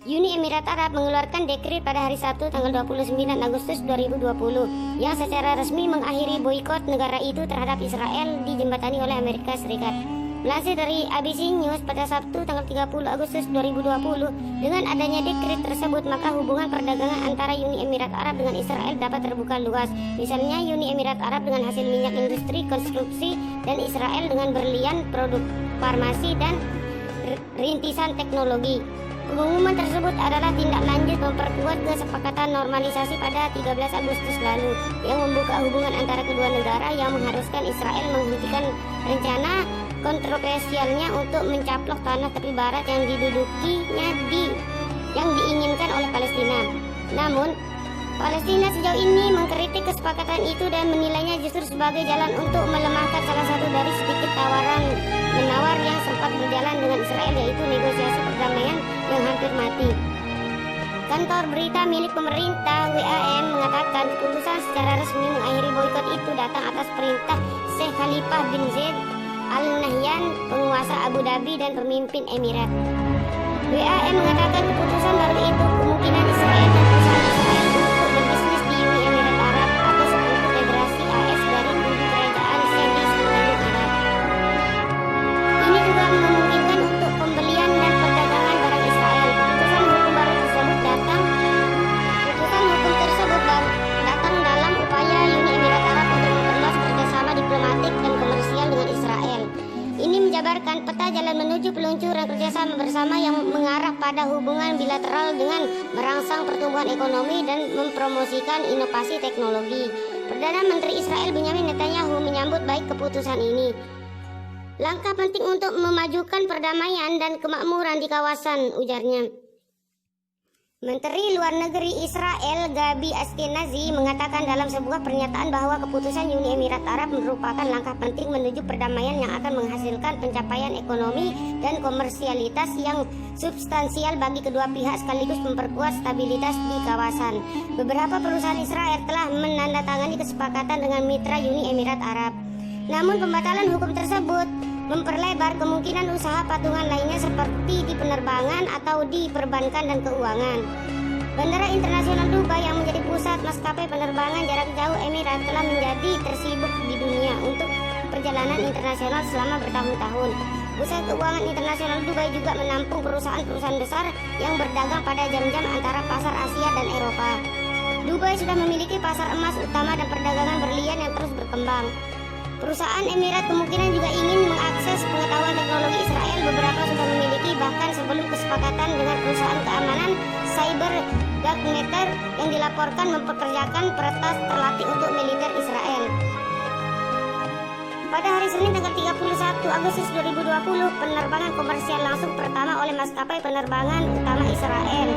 Uni Emirat Arab mengeluarkan dekret pada hari Sabtu tanggal 29 Agustus 2020 yang secara resmi mengakhiri boikot negara itu terhadap Israel dijembatani oleh Amerika Serikat. Melansir dari ABC News pada Sabtu tanggal 30 Agustus 2020, dengan adanya dekret tersebut maka hubungan perdagangan antara Uni Emirat Arab dengan Israel dapat terbuka luas. Misalnya Uni Emirat Arab dengan hasil minyak industri konstruksi dan Israel dengan berlian, produk farmasi dan rintisan teknologi. Pengumuman tersebut adalah tindak lanjut memperkuat kesepakatan normalisasi pada 13 Agustus lalu yang membuka hubungan antara kedua negara yang mengharuskan Israel menghentikan rencana kontroversialnya untuk mencaplok tanah tepi barat yang didudukinya yang diinginkan oleh Palestina. Namun, Palestina sejauh ini mengkritik kesepakatan itu dan menilainya justru sebagai jalan untuk melemahkan salah satu dari sedikit tawaran-menawar yang sempat berjalan dengan Israel, yaitu negosiasi perdamaian yang hampir mati. Kantor berita milik pemerintah WAM mengatakan keputusan secara resmi mengakhiri boikot itu datang atas perintah Sheikh Khalifah bin Zayed Al Nahyan, penguasa Abu Dhabi dan pemimpin Emirat. WAM mengatakan keputusan baru itu kemungkinan Israel dan perusahaan Israel untuk berbisnis di Uni Emirat Arab atau sekutu federasi AS dari bumi kerajaan Saudi semenanjung Arab. Ini juga memungkinkan untuk pembelian dan perdagangan barang Israel. Keputusan hukum tersebut datang dalam upaya Uni Emirat Arab untuk memperluas kerjasama diplomatik dan komersial dengan Israel. Ini menjabarkan peta jalan menuju peluncuran kerjasama bersama yang mengarah pada hubungan bilateral dengan merangsang pertumbuhan ekonomi dan mempromosikan inovasi teknologi. Perdana Menteri Israel Benjamin Netanyahu menyambut baik keputusan ini. Langkah penting untuk memajukan perdamaian dan kemakmuran di kawasan, ujarnya. Menteri Luar Negeri Israel Gabi Ashkenazi mengatakan dalam sebuah pernyataan bahwa keputusan Uni Emirat Arab merupakan langkah penting menuju perdamaian yang akan menghasilkan pencapaian ekonomi dan komersialitas yang substansial bagi kedua pihak sekaligus memperkuat stabilitas di kawasan. Beberapa perusahaan Israel telah menandatangani kesepakatan dengan mitra Uni Emirat Arab. Namun pembatalan hukum tersebut memperlebar kemungkinan usaha patungan lainnya seperti di penerbangan atau di perbankan dan keuangan. Bandara Internasional Dubai yang menjadi pusat maskapai penerbangan jarak jauh Emirat telah menjadi tersibuk di dunia untuk perjalanan internasional selama bertahun-tahun. Pusat keuangan internasional Dubai juga menampung perusahaan-perusahaan besar yang berdagang pada jam-jam antara pasar Asia dan Eropa. Dubai sudah memiliki pasar emas utama dan perdagangan berlian yang terus berkembang. Perusahaan Emirat kemungkinan juga ingin mengakses pengetahuan teknologi Israel. Beberapa sudah memiliki, bahkan sebelum kesepakatan dengan perusahaan keamanan cyber Darknetter yang dilaporkan mempekerjakan peretas terlatih untuk militer Israel. Pada hari Senin tanggal 31 Agustus 2020, penerbangan komersial langsung pertama oleh maskapai penerbangan utama Israel